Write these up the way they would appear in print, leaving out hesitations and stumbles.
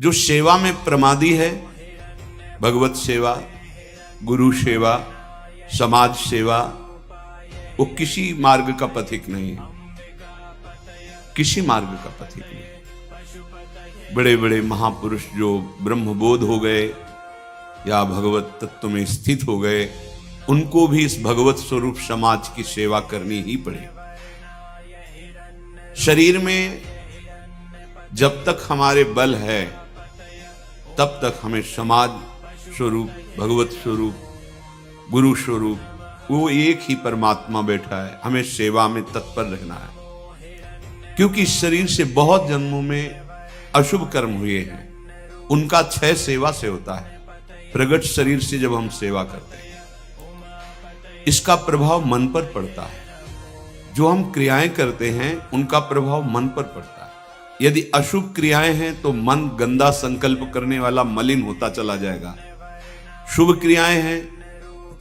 जो सेवा में प्रमादी है, भगवत सेवा, गुरु सेवा, समाज सेवा, वो किसी मार्ग का पथिक नहीं है, किसी मार्ग का पथिक नहीं। बड़े बड़े महापुरुष जो ब्रह्मबोध हो गए या भगवत तत्व में स्थित हो गए, उनको भी इस भगवत स्वरूप समाज की सेवा करनी ही पड़े। शरीर में जब तक हमारे बल है तब तक हमें समाज स्वरूप, भगवत स्वरूप, गुरु स्वरूप, वो एक ही परमात्मा बैठा है, हमें सेवा में तत्पर रहना है। क्योंकि इस शरीर से बहुत जन्मों में अशुभ कर्म हुए हैं, उनका क्षय सेवा से होता है। प्रगट शरीर से जब हम सेवा करते हैं, इसका प्रभाव मन पर पड़ता है। जो हम क्रियाएं करते हैं उनका प्रभाव मन पर पड़ता है। यदि अशुभ क्रियाएं हैं तो मन गंदा संकल्प करने वाला मलिन होता चला जाएगा। शुभ क्रियाएं हैं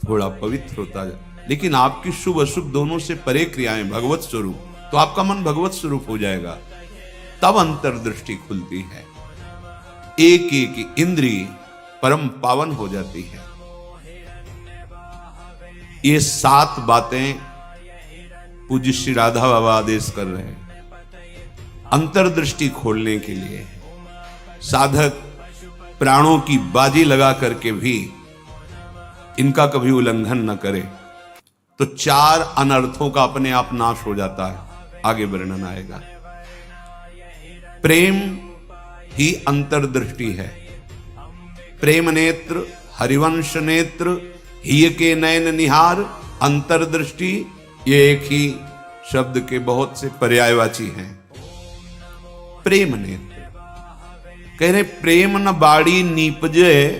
थोड़ा पवित्र होता जाए। लेकिन आपकी शुभ अशुभ दोनों से परे क्रियाएं भगवत स्वरूप, तो आपका मन भगवत स्वरूप हो जाएगा। तब अंतर्दृष्टि खुलती है, एक एक इंद्रिय परम पावन हो जाती है। ये 7 बातें पूज्य श्री राधा बाबा आदेश कर रहे हैं अंतर्दृष्टि खोलने के लिए। साधक प्राणों की बाजी लगा करके भी इनका कभी उल्लंघन न करे तो 4 अनर्थों का अपने आप नाश हो जाता है। आगे वर्णन आएगा। प्रेम ही अंतर्दृष्टि है। प्रेम नेत्र, हरिवंश नेत्र, हिय के नयन निहार, अंतर्दृष्टि, ये एक ही शब्द के बहुत से पर्यायवाची हैं। प्रेम नेत्र कह रहे प्रेम न बाड़ी नीपजे,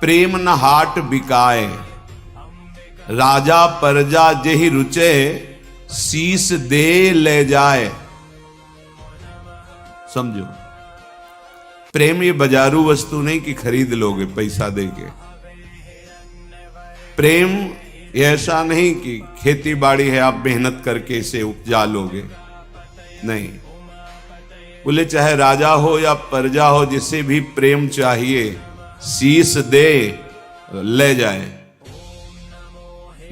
प्रेम न हाट बिकाए, राजा परजा जेहि रुचे, शीस दे ले जाए। समझो, प्रेम ये बाजारू वस्तु नहीं कि खरीद लोगे पैसा देके। प्रेम ये ऐसा नहीं कि खेती बाड़ी है आप मेहनत करके इसे उपजा लोगे, नहीं। बोले चाहे राजा हो या प्रजा हो, जिसे भी प्रेम चाहिए शीस दे ले जाए।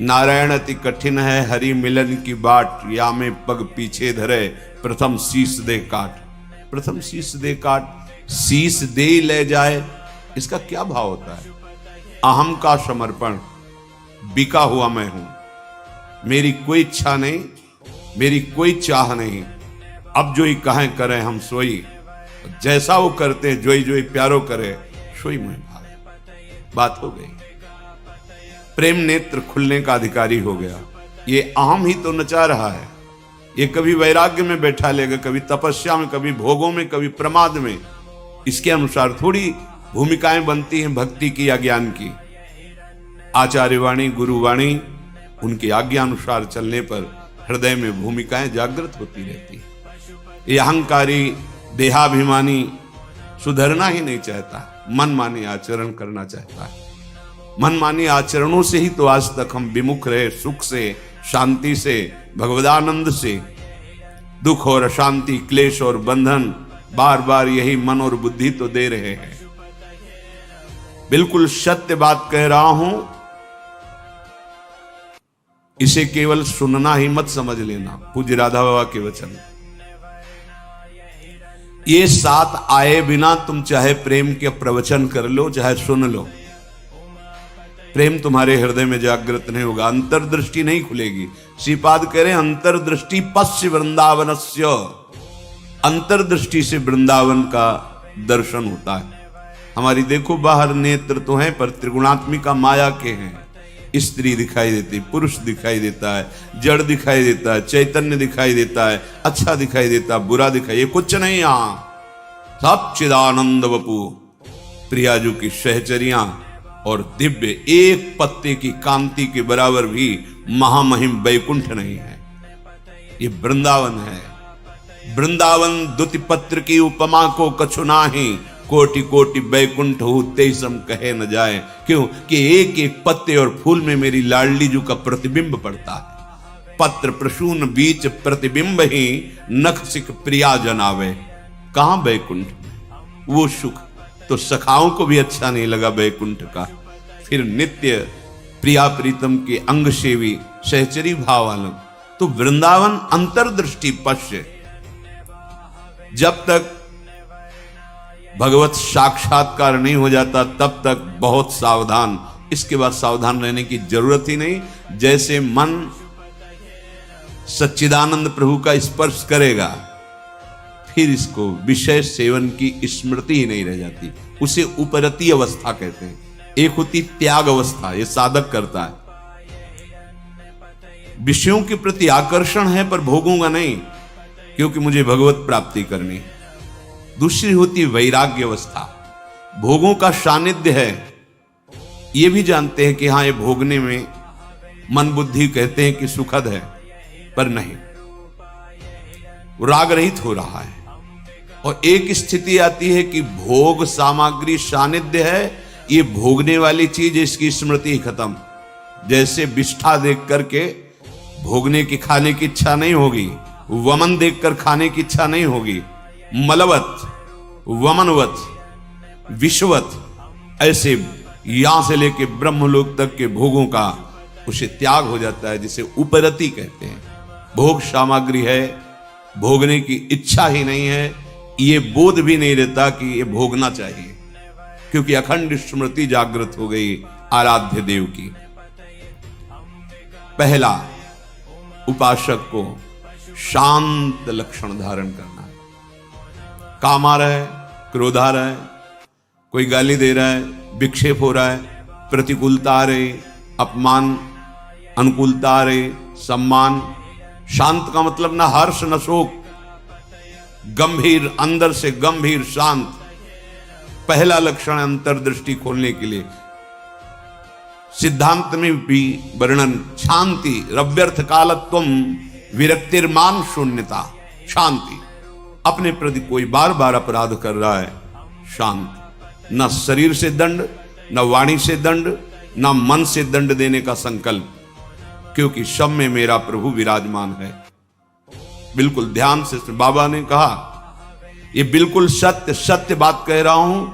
नारायण अति कठिन है हरि मिलन की बाट, या में पग पीछे धरे, प्रथम शीस दे काट। प्रथम शीस दे काट, शीस दे ले जाए, इसका क्या भाव होता है? अहम का समर्पण, बिका हुआ मैं हूं, मेरी कोई इच्छा नहीं, मेरी कोई चाह नहीं, अब जो ही कहें करें हम सोई, जैसा वो करते जोई जोई प्यारो करे सोई मैं भाग। बात हो गई। प्रेम नेत्र खुलने का अधिकारी हो गया। ये अहम ही तो नचा रहा है। ये कभी वैराग्य में बैठा लेगा, कभी तपस्या में, कभी भोगों में, कभी प्रमाद में। इसके अनुसार थोड़ी भूमिकाएं बनती हैं भक्ति की या ज्ञान की। आचार्यवाणी, गुरुवाणी, उनकी आज्ञा अनुसार चलने पर हृदय में भूमिकाएं जागृत होती रहती है। ये अहंकारी देहाभिमानी सुधरना ही नहीं चाहता, मनमानी आचरण करना चाहता है। मनमानी आचरणों से ही तो आज तक हम विमुख रहे, सुख से, शांति से, भगवदानंद से। दुख और अशांति, क्लेश और बंधन बार बार यही मन और बुद्धि तो दे रहे हैं। बिल्कुल सत्य बात कह रहा हूं, इसे केवल सुनना ही मत समझ लेना। पूज्य राधा बाबा के वचन। ये 7 आए बिना तुम चाहे प्रेम के प्रवचन कर लो, चाहे सुन लो, प्रेम तुम्हारे हृदय में जागृत नहीं होगा, अंतर्दृष्टि नहीं खुलेगी। श्रीपाद कह रहे अंतर्दृष्टि पश्य वृंदावनस्य, अंतर्दृष्टि से वृंदावन का दर्शन होता है। हमारी देखो बाहर नेत्र तो हैं पर त्रिगुणात्मिका माया के हैं। स्त्री दिखाई देती, पुरुष दिखाई देता है, जड़ दिखाई देता है, चैतन्य दिखाई देता है, अच्छा दिखाई देता है, बुरा दिखाई, ये कुछ नहीं। यहां सब चिदानंद वपु, प्रियाजू की सहचरियां और दिव्य एक पत्ते की कांति के बराबर भी महामहिम वैकुंठ नहीं है। ये वृंदावन है। वृंदावन द्युति पत्र की उपमा को कछु नाही, कोटि कोटि वैकुंठ हो तेसम कहे न जाए। क्यों कि एक एक पत्ते और फूल में मेरी लाडली जू का प्रतिबिंब पड़ता है। पत्र प्रसून बीच प्रतिबिंब ही नख सिख प्रिया जनावे। कहां वैकुंठ में? वो सुख तो सखाओं को भी अच्छा नहीं लगा वैकुंठ का। फिर नित्य प्रिया प्रीतम के अंग सेवी सहचरी भाव आलम। तो वृंदावन अंतर्दृष्टि पश्य, जब तक भगवत साक्षात्कार नहीं हो जाता तब तक बहुत सावधान। इसके बाद सावधान रहने की जरूरत ही नहीं। जैसे मन सच्चिदानंद प्रभु का स्पर्श करेगा फिर इसको विषय सेवन की स्मृति ही नहीं रह जाती। उसे उपरति अवस्था कहते हैं। एक होती त्याग अवस्था, ये साधक करता है, विषयों के प्रति आकर्षण है पर भोगूंगा नहीं क्योंकि मुझे भगवत प्राप्ति करनी। दूसरी होती वैराग्य अवस्था, भोगों का सानिध्य है, ये भी जानते हैं कि हां ये भोगने में मन बुद्धि कहते हैं कि सुखद है, पर नहीं, राग रहित हो रहा है। और एक स्थिति आती है कि भोग सामग्री सानिध्य है, ये भोगने वाली चीज, इसकी स्मृति खत्म। जैसे विष्ठा देख करके भोगने की खाने की इच्छा नहीं होगी, वमन देखकर खाने की इच्छा नहीं होगी। मलवत, वमनवत, विश्ववत, ऐसे यहां से लेके ब्रह्मलोक तक के भोगों का उसे त्याग हो जाता है, जिसे उपरति कहते हैं। भोग सामग्री है, भोगने की इच्छा ही नहीं है, ये बोध भी नहीं रहता कि ये भोगना चाहिए, क्योंकि अखंड स्मृति जागृत हो गई आराध्य देव की। पहला उपासक को शांत लक्षण धारण करना है। काम आ रहा है, क्रोध आ रहा है, कोई गाली दे रहा है, विक्षेप हो रहा है, प्रतिकूलता आ रही, अपमान, अनुकूलता आ रही, सम्मान। शांत का मतलब ना हर्ष न शोक, गंभीर, अंदर से गंभीर शांत। पहला लक्षण अंतर्दृष्टि खोलने के लिए सिद्धांत में भी वर्णन, शांति, रव्यर्थ कालत्वम विरक्तिर्मान शून्यता। शांति, अपने प्रति कोई बार बार अपराध कर रहा है, शांत। न शरीर से दंड, न वाणी से दंड, न मन से दंड देने का संकल्प, क्योंकि सब में मेरा प्रभु विराजमान है। बिल्कुल ध्यान से बाबा ने कहा, ये बिल्कुल सत्य सत्य बात कह रहा हूं।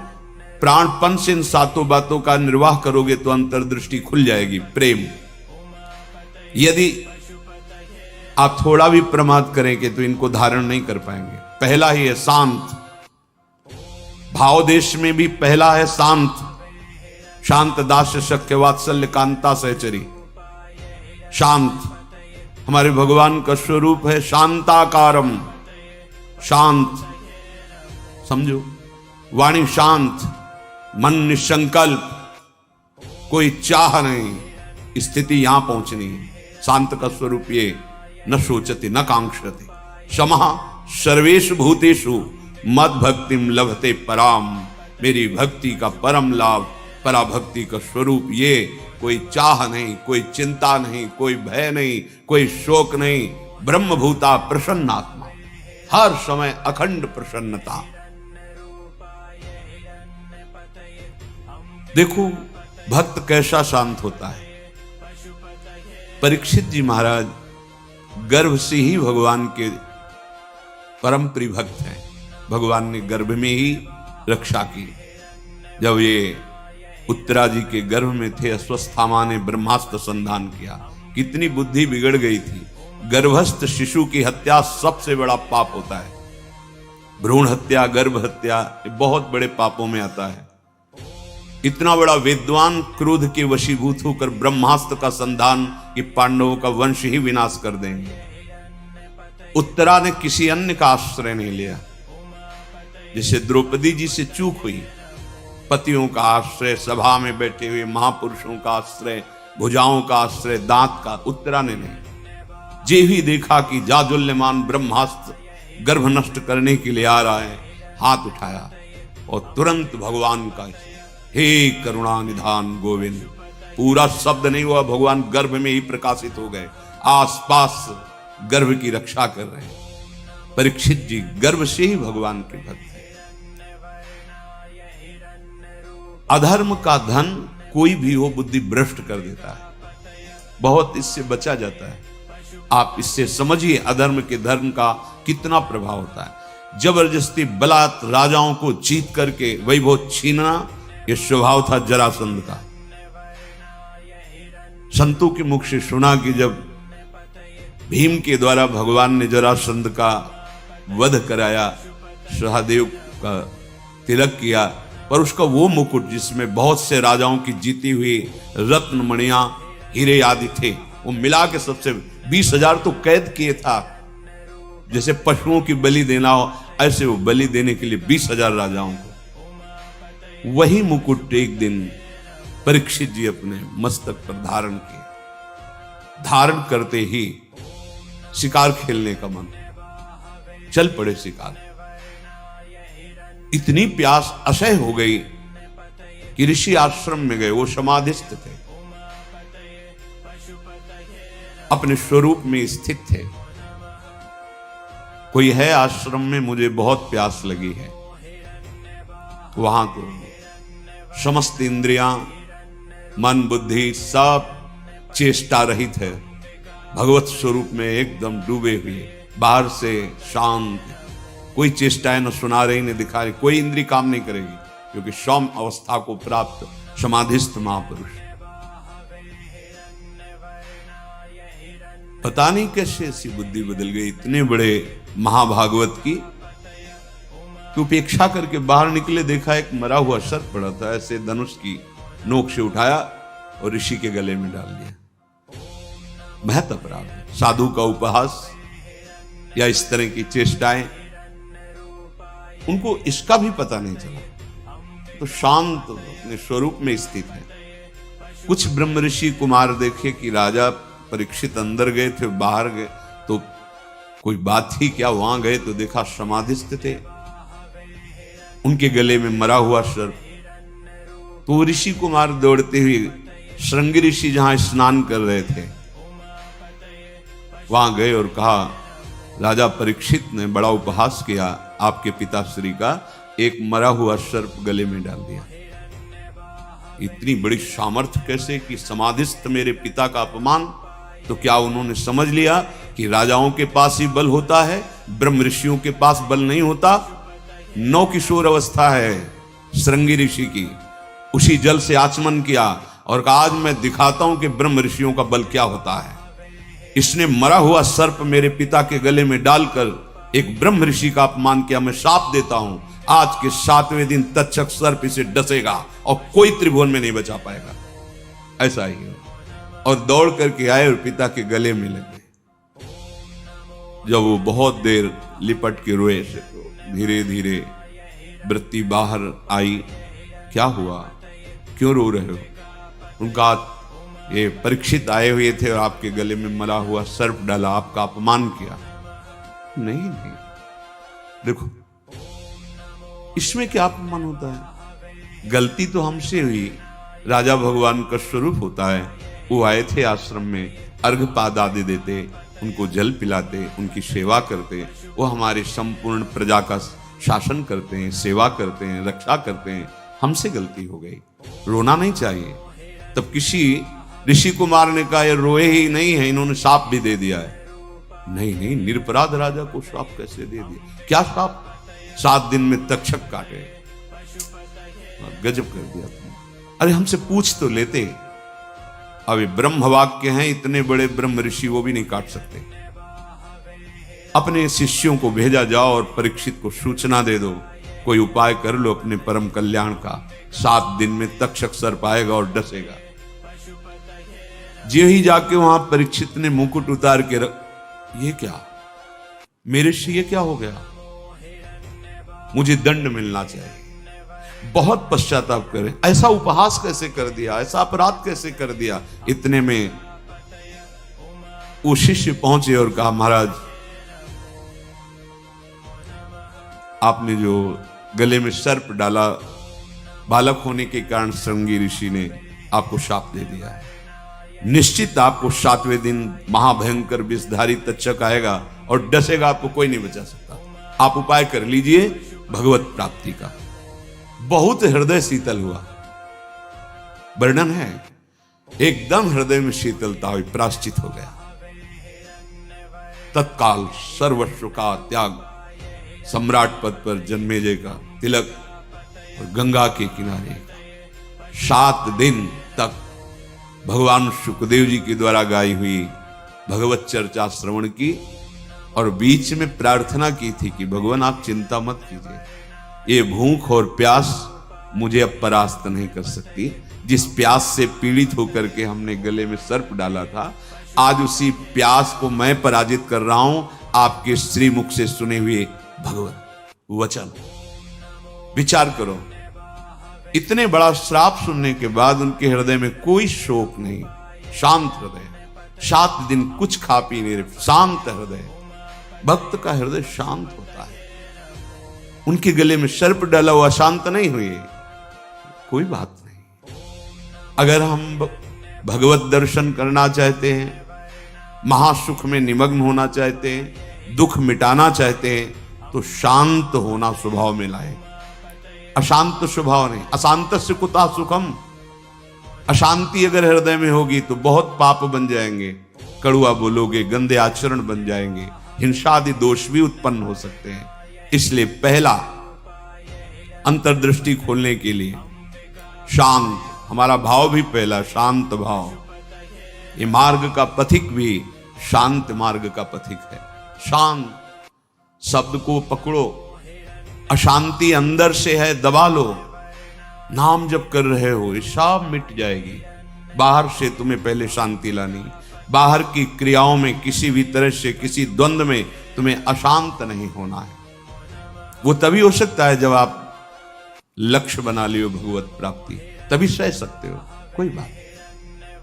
प्राणपन से इन सातों बातों का निर्वाह करोगे तो अंतर्दृष्टि खुल जाएगी। प्रेम, यदि आप थोड़ा भी प्रमाद करेंगे तो इनको धारण नहीं कर पाएंगे। पहला ही है शांत, भाव देश में भी पहला है शांत। शांत दास्य शक्य वात्सल्य कांता सहचरी। शांत हमारे भगवान का स्वरूप है, शांताकारम, शांत। समझो, वाणी शांत, मन निसंकल्प, कोई चाह नहीं, स्थिति यहां पहुंचनी है। शांत का स्वरूप ये, न सोचते न कांक्षते, समः सर्वेषु भूतेषु मद भक्तिम लभते पराम। मेरी भक्ति का परम लाभ, पराभक्ति का स्वरूप ये। कोई चाह नहीं, कोई चिंता नहीं, कोई भय नहीं, कोई शोक नहीं, ब्रह्मभूता प्रसन्नात्मा, हर समय अखंड प्रसन्नता। देखो भक्त कैसा शांत होता है। परीक्षित जी महाराज गर्भ से ही भगवान के परम प्रिय भक्त हैं। भगवान ने गर्भ में ही रक्षा की। जब ये उत्तरा जी के गर्भ में थे, अश्वस्थामा ने ब्रह्मास्त्र संधान किया। कितनी बुद्धि बिगड़ गई थी। गर्भस्थ शिशु की हत्या सबसे बड़ा पाप होता है। भ्रूण हत्या, गर्भ हत्या, ये बहुत बड़े पापों में आता है। इतना बड़ा विद्वान क्रोध के वशीभूत होकर ब्रह्मास्त्र का संधान कि पांडवों का वंश ही विनाश कर देंगे। उत्तरा ने किसी अन्य का आश्रय नहीं लिया। जिसे द्रौपदी जी से चूक हुई, पतियों का आश्रय, सभा में बैठे हुए महापुरुषों का आश्रय, भुजाओं का आश्रय, दांत का, उत्तरा ने नहीं। जे ही देखा कि जाजुल्यमान ब्रह्मास्त्र गर्भ नष्ट करने के लिए आ रहा है, हाथ उठाया और तुरंत भगवान का हे करुणा निधान गोविंद, पूरा शब्द नहीं हुआ, भगवान गर्भ में ही प्रकाशित हो गए, आसपास गर्भ की रक्षा कर रहे हैं। परीक्षित जी गर्भ से ही भगवान के भक्त हैं। अधर्म का धन कोई भी हो बुद्धि भ्रष्ट कर देता है, बहुत इससे बचा जाता है। आप इससे समझिए अधर्म के धर्म का कितना प्रभाव होता है। जबरदस्ती बलात् राजाओं को जीत करके वैभव छीनना, यह स्वभाव था जरासंध का। संतों के मुख से सुना कि जब भीम के द्वारा भगवान ने जरासंध का वध कराया, सहदेव का तिलक किया, पर उसका वो मुकुट जिसमें बहुत से राजाओं की जीती हुई रत्न मणियां हीरे आदि थे, वो मिला के सबसे 20,000 तो कैद किए था। जैसे पशुओं की बलि देना हो, ऐसे वो बलि देने के लिए 20,000 राजाओं को। वही मुकुट एक दिन परीक्षित जी अपने मस्तक पर धारण किए। धारण करते ही शिकार खेलने का मन, चल पड़े शिकार। इतनी प्यास असह्य हो गई कि ऋषि आश्रम में गए। वो समाधिस्थ थे, अपने स्वरूप में स्थित थे। कोई है आश्रम में, मुझे बहुत प्यास लगी है। वहां तो समस्त इंद्रियां, मन, बुद्धि सब चेष्टा रहित है, भगवत स्वरूप में एकदम डूबे हुए, बाहर से शांत, कोई चेष्टाएं न सुना रही न दिखा रही, कोई इंद्री काम नहीं करेगी, क्योंकि सौम अवस्था को प्राप्त समाधिस्थ महापुरुष। पता नहीं कैसे ऐसी बुद्धि बदल गई इतने बड़े महाभागवत की, कि उपेक्षा करके बाहर निकले, देखा एक मरा हुआ सर्प पड़ा था, ऐसे धनुष की नोक से उठाया और ऋषि के गले में डाल दिया। महत अपराध है। साधु का उपहास या इस तरह की चेष्टाएं, उनको इसका भी पता नहीं चला, तो शांत अपने स्वरूप में स्थित है। कुछ ब्रह्म ऋषि कुमार देखे कि राजा परीक्षित अंदर गए थे, बाहर गए तो कोई बात ही क्या, वहां गए तो देखा समाधिस्थ थे, उनके गले में मरा हुआ सर्प। तो ऋषि कुमार दौड़ते हुए श्रृंगी ऋषि जहां स्नान कर रहे थे वहां गए और कहा, राजा परीक्षित ने बड़ा उपहास किया, आपके पिताश्री का एक मरा हुआ सर्प गले में डाल दिया। इतनी बड़ी सामर्थ्य कैसे कि समाधिस्थ मेरे पिता का अपमान। तो क्या उन्होंने समझ लिया कि राजाओं के पास ही बल होता है, ब्रह्म ऋषियों के पास बल नहीं होता? नौ किशोर अवस्था है श्रृंगी ऋषि की, उसी जल से आचमन किया और कहा, आज मैं दिखाता हूं कि ब्रह्म ऋषियों का बल क्या होता है। इसने मरा हुआ सर्प मेरे पिता के गले में डालकर एक ब्रह्म ऋषि का अपमान किया। मैं शाप देता हूं, आज के 7वें दिन तक्षक सर्प इसे डसेगा और कोई त्रिभुवन में नहीं बचा पाएगा। ऐसा ही है। और दौड़ करके आए और पिता के गले में लगे। जब वो बहुत देर लिपट के रोए से, तो धीरे धीरे वृत्ति बाहर आई। क्या हुआ, क्यों रो रहे हो? उनका, ये परीक्षित आए हुए थे और आपके गले में मरा हुआ सर्प डाला, आपका अपमान किया। नहीं, देखो इसमें क्या अपमान होता है? गलती तो हमसे हुई, राजा भगवान का स्वरूप होता है। वो आए थे आश्रम में, अर्घपाद आदि देते, उनको जल पिलाते, उनकी सेवा करते, वो हमारे संपूर्ण प्रजा का शासन करते हैं, सेवा करते हैं, रक्षा करते हैं। हमसे गलती हो गई, रोना नहीं चाहिए। तब किसी ऋषि कुमार ने कहा, ये रोए ही नहीं है, इन्होंने शाप भी दे दिया है। नहीं, निरपराध राजा को शाप कैसे दे दिया? क्या शाप? 7 दिन में तक्षक काटे। गजब कर दिया तुमने। अरे हमसे पूछ तो लेते। अभी ब्रह्म वाक्य हैं, इतने बड़े ब्रह्म ऋषि, वो भी नहीं काट सकते। अपने शिष्यों को भेजा जाओ और परीक्षित को सूचना दे दो, कोई उपाय कर लो अपने परम कल्याण का। 7 दिन में तक्षक सर्प आएगा और डसेगा। जे ही जाके वहां परीक्षित ने मुकुट उतार के ये क्या मेरे से, ये क्या हो गया? मुझे दंड मिलना चाहिए। बहुत पश्चाताप करें, ऐसा उपहास कैसे कर दिया, ऐसा अपराध कैसे कर दिया। इतने में वो शिष्य पहुंचे और कहा, महाराज आपने जो गले में सर्प डाला, बालक होने के कारण श्रृंगी ऋषि ने आपको शाप दे दिया है। निश्चित आपको 7वें दिन महाभयंकर विषधारी तक्षक आएगा और डसेगा, आपको कोई नहीं बचा सकता। आप उपाय कर लीजिए भगवत प्राप्ति का। बहुत हृदय शीतल हुआ। वर्णन है, एकदम हृदय में शीतलता हुई, प्रायश्चित हो गया। तत्काल सर्वस्व का त्याग, सम्राट पद पर जन्मेजय का तिलक और गंगा के किनारे 7 दिन तक भगवान शुकदेव जी के द्वारा गाई हुई भगवत चर्चा श्रवण की और बीच में प्रार्थना की थी कि भगवान आप चिंता मत कीजिए, ये भूख और प्यास मुझे अब परास्त नहीं कर सकती। जिस प्यास से पीड़ित होकर के हमने गले में सर्प डाला था, आज उसी प्यास को मैं पराजित कर रहा हूं आपके श्रीमुख से सुने हुए भगवत वचन। विचार करो, इतने बड़ा श्राप सुनने के बाद उनके हृदय में कोई शोक नहीं, शांत हृदय, 7 दिन कुछ खा पी नहीं रहे, शांत हृदय। भक्त का हृदय शांत होता है। उनके गले में सर्प डाला हुआ शांत नहीं हुए, कोई बात नहीं। अगर हम भगवत दर्शन करना चाहते हैं, महासुख में निमग्न होना चाहते हैं, दुख मिटाना चाहते हैं, तो शांत होना स्वभाव में लाए। अशांत स्वभाव नहीं। अशांत से कुता सुखम। अशांति अगर हृदय में होगी तो बहुत पाप बन जाएंगे, कड़ुआ बोलोगे, गंदे आचरण बन जाएंगे, हिंसा आदि दोष भी उत्पन्न हो सकते हैं। इसलिए पहला अंतर्दृष्टि खोलने के लिए शांत, हमारा भाव भी पहला शांत भाव। ये मार्ग का पथिक भी शांत मार्ग का पथिक है। शांत शब्द को पकड़ो, अशांति अंदर से है, दबा लो। नाम जब कर रहे हो ये सब मिट जाएगी। बाहर से तुम्हें पहले शांति लानी, बाहर की क्रियाओं में किसी भी तरह से किसी द्वंद्व में तुम्हें अशांत नहीं होना है। वो तभी हो सकता है जब आप लक्ष्य बना लियो भगवत प्राप्ति, तभी सह सकते हो, कोई बात नहीं।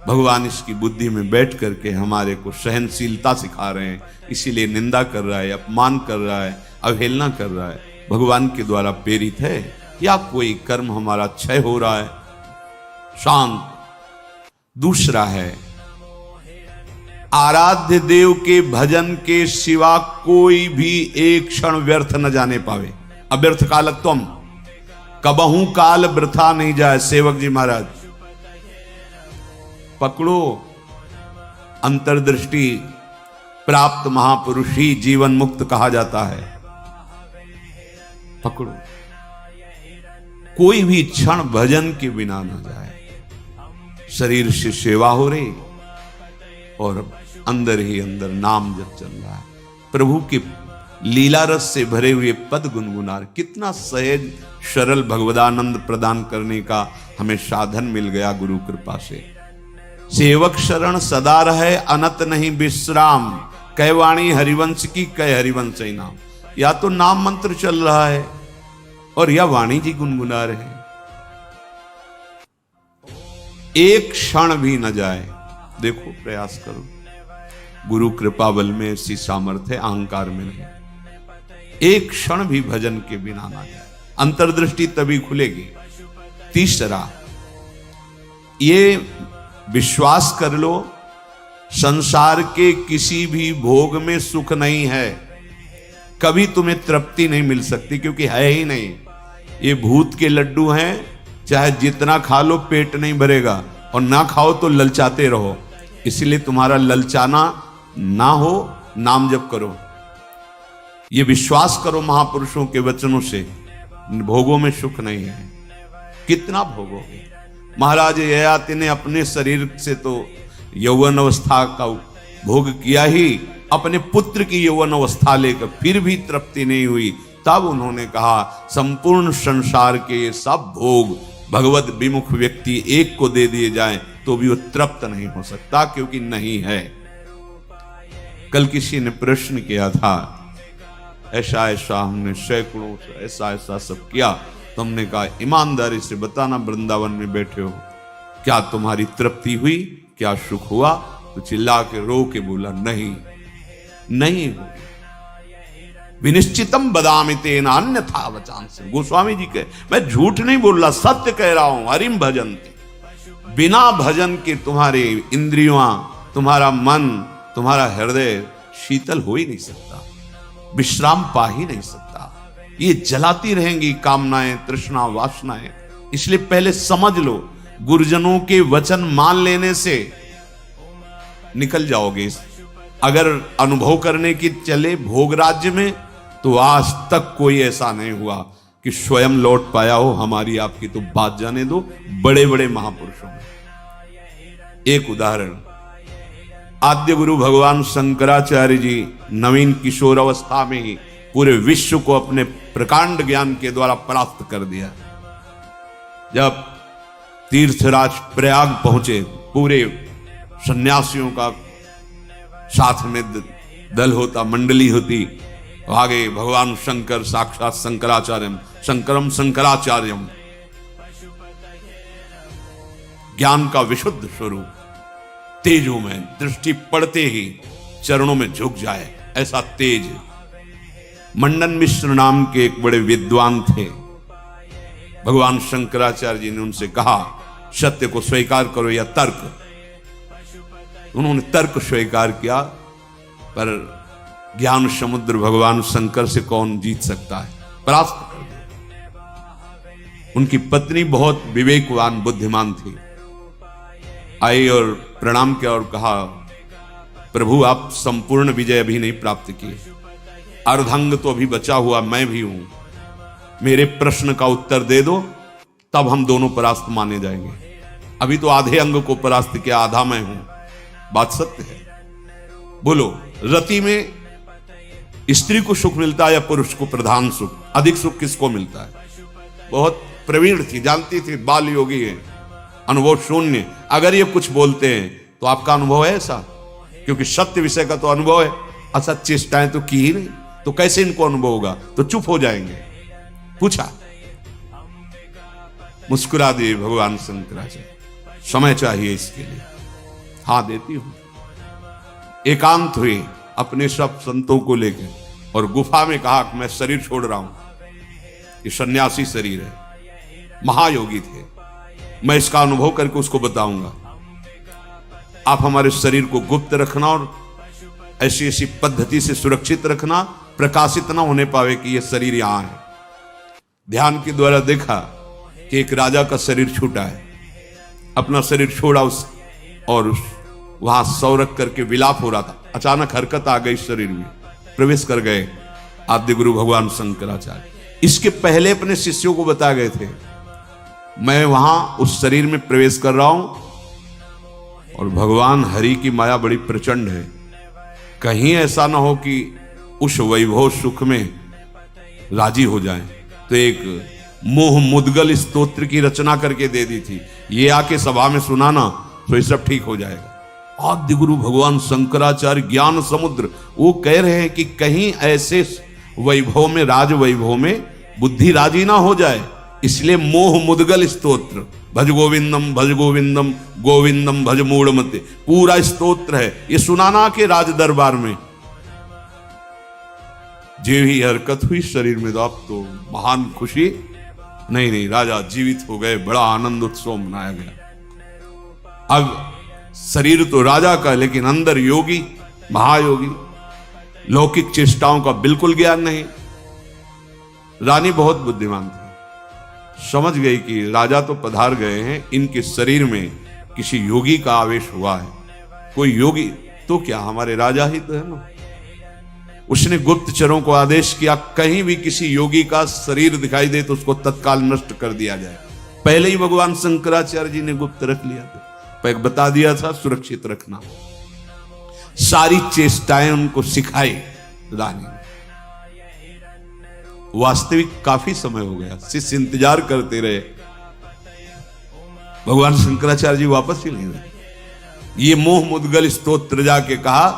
भगवान इसकी बुद्धि में बैठ करके हमारे को सहनशीलता सिखा रहे हैं, इसीलिए निंदा कर रहा है, अपमान कर रहा है, अवहेलना कर रहा है। भगवान के द्वारा प्रेरित है या कोई कर्म हमारा क्षय हो रहा है, शांत। दूसरा है आराध्य देव के भजन के सिवा कोई भी एक क्षण व्यर्थ न जाने पावे। अव्यर्थ कालत्वम, कबहू काल वृथा नहीं जाए। सेवक जी महाराज पकड़ो, अंतर्दृष्टि प्राप्त महापुरुष ही जीवन मुक्त कहा जाता है। पकड़ो, कोई भी क्षण भजन के बिना न जाए। शरीर से सेवा हो रही और अंदर ही अंदर नाम जब चल रहा है, प्रभु के लीला रस से भरे हुए पद गुनगुना। कितना सहज सरल भगवदानंद प्रदान करने का हमें साधन मिल गया गुरु कृपा से। सेवक शरण सदा रहे, अनत नहीं विश्राम। कह वाणी हरिवंश की, कह हरिवंश ही नाम। या तो नाम मंत्र चल रहा है और या वाणी जी गुनगुना रहे हैं। एक क्षण भी न जाए। देखो, प्रयास करो। गुरु कृपा बल में ऐसी सामर्थ्य है, अहंकार में नहीं। एक क्षण भी भजन के बिना ना जाए, अंतर्दृष्टि तभी खुलेगी। तीसरा, ये विश्वास कर लो, संसार के किसी भी भोग में सुख नहीं है। कभी तुम्हें तृप्ति नहीं मिल सकती, क्योंकि है ही नहीं। ये भूत के लड्डू हैं, चाहे जितना खा लो पेट नहीं भरेगा, और ना खाओ तो ललचाते रहो। इसलिए तुम्हारा ललचाना ना हो, नाम जप करो। ये विश्वास करो महापुरुषों के वचनों से, भोगों में सुख नहीं है। कितना भोगोगे? महाराज ययाति ने अपने शरीर से तो यौवन अवस्था का भोग किया ही, अपने पुत्र की यौवन अवस्था लेकर फिर भी तृप्ति नहीं हुई। तब उन्होंने कहा, संपूर्ण संसार के ये सब भोग भगवत विमुख व्यक्ति एक को दे दिए जाएं तो भी वो तृप्त नहीं हो सकता, क्योंकि नहीं है। कल किसी ने प्रश्न किया था, ऐसा ऐसा हमने सैकड़ों ऐसा ऐसा सब किया, तो हमने कहा ईमानदारी से बताना, वृंदावन में बैठे हो, क्या तुम्हारी तृप्ति हुई, क्या सुख हुआ? तो चिल्ला के रो के बोला, नहीं नहीं हुई। विनिश्चितम बदामि तेना अन्यथा वचांस। गोस्वामी जी के, मैं झूठ नहीं बोल रहा, सत्य कह रहा हूं। हरिम भजन्ति, बिना भजन के तुम्हारे इंद्रियां, तुम्हारा मन, तुम्हारा हृदय शीतल हो ही नहीं सकता, विश्राम पा ही नहीं सकता। ये जलाती रहेंगी कामनाएं, तृष्णा, वासनाएं। इसलिए पहले समझ लो, गुरुजनों के वचन मान लेने से निकल जाओगे। अगर अनुभव करने की चले भोग राज्य में, तो तो आज तक कोई ऐसा नहीं हुआ कि स्वयं लौट पाया हो। हमारी आपकी तो बात जाने दो, बड़े बड़े महापुरुषों में। एक उदाहरण, आद्य गुरु भगवान शंकराचार्य जी नवीन किशोर अवस्था में ही पूरे विश्व को अपने प्रकांड ज्ञान के द्वारा परास्त कर दिया। जब तीर्थराज प्रयाग पहुंचे, पूरे सन्यासियों का साथ में दल होता, मंडली होती, आगे भगवान शंकर साक्षात शंकराचार्यम, शंकरम शंकराचार्यम, ज्ञान का विशुद्ध स्वरूप, तेजों में दृष्टि पड़ते ही चरणों में झुक जाए ऐसा तेज। मंडन मिश्र नाम के एक बड़े विद्वान थे। भगवान शंकराचार्य जी ने उनसे कहा, सत्य को स्वीकार करो या तर्क। उन्होंने तर्क स्वीकार किया, पर ज्ञान समुद्र भगवान शंकर से कौन जीत सकता है, परास्त कर दिया। उनकी पत्नी बहुत विवेकवान बुद्धिमान थी, आई और प्रणाम किया और कहा, प्रभु आप संपूर्ण विजय अभी नहीं प्राप्त किए, अर्धांग तो अभी बचा हुआ मैं भी हूं, मेरे प्रश्न का उत्तर दे दो, तब हम दोनों परास्त माने जाएंगे। अभी तो आधे अंग को परास्त किया, आधा मैं हूं। बात सत्य है। बोलो, रति में स्त्री को सुख मिलता है या पुरुष को प्रधान सुख? अधिक सुख किसको मिलता है? बहुत प्रवीण थी, जानती थी, बाल योगी है, अनुभव शून्य। अगर ये कुछ बोलते हैं तो आपका अनुभव है ऐसा? क्योंकि सत्य विषय का तो अनुभव है, असत चेष्टाएं तो की ही नहीं, तो कैसे इनको अनुभव होगा? तो चुप हो जाएंगे। पूछा, मुस्कुरा दिए भगवान शंकराचार्य, समय चाहिए इसके लिए। हाँ देती हूं। एकांत हुए अपने सब संतों को लेकर और गुफा में कहा कि मैं शरीर छोड़ रहा हूं, ये सन्यासी शरीर है, महायोगी थे, मैं इसका अनुभव करके उसको बताऊंगा। आप हमारे शरीर को गुप्त रखना और ऐसी ऐसी पद्धति से सुरक्षित रखना, प्रकाशित ना होने पावे कि यह शरीर यहां है। ध्यान के द्वारा देखा कि एक राजा का शरीर छूटा है, अपना शरीर छोड़ा उस और वहां सौ रख करके विलाप हो रहा था। अचानक हरकत आ गई शरीर में, प्रवेश कर गए आद्य गुरु भगवान शंकराचार्य। इसके पहले अपने शिष्यों को बता गए थे, मैं वहां उस शरीर में प्रवेश कर रहा हूं और भगवान हरि की माया बड़ी प्रचंड है, कहीं ऐसा ना हो कि उस वैभव सुख में राजी हो जाए। तो एक मोह मुद्गल स्तोत्र की रचना करके दे दी थी, ये आके सभा में सुनाना तो ये सब ठीक हो जाएगा। आद्य गुरु भगवान शंकराचार्य ज्ञान समुद्र, वो कह रहे हैं कि कहीं ऐसे वैभव में, राज वैभव में बुद्धि राजी ना हो जाए, इसलिए मोह मुद्गल स्तोत्र, भज गोविंदम गोविंदम भज मूढ़मते, पूरा स्तोत्र है, ये सुनाना के राज दरबार में। जे ही हरकत हुई शरीर में, तो अब तो महान खुशी, नहीं राजा जीवित हो गए, बड़ा आनंद उत्सव मनाया गया। अब शरीर तो राजा का, लेकिन अंदर योगी, महायोगी, लौकिक चेष्टाओं का बिल्कुल ज्ञान नहीं। रानी बहुत बुद्धिमान थी, समझ गई कि राजा तो पधार गए हैं, इनके शरीर में किसी योगी का आवेश हुआ है। कोई योगी तो क्या, हमारे राजा ही तो है ना। उसने गुप्तचरों को आदेश किया, कहीं भी किसी योगी का शरीर दिखाई दे तो उसको तत्काल नष्ट कर दिया जाए। पहले ही भगवान शंकराचार्य जी ने गुप्त रख लिया था, बता दिया था सुरक्षित रखना। सारी चेष्टाएं उनको सिखाई रानी ने। वास्तविक काफी समय हो गया, शिष्य इंतजार करते रहे, भगवान शंकराचार्य जी वापस ही नहीं हुए। ये मोह मुद्गल स्तोत्र जाके कहा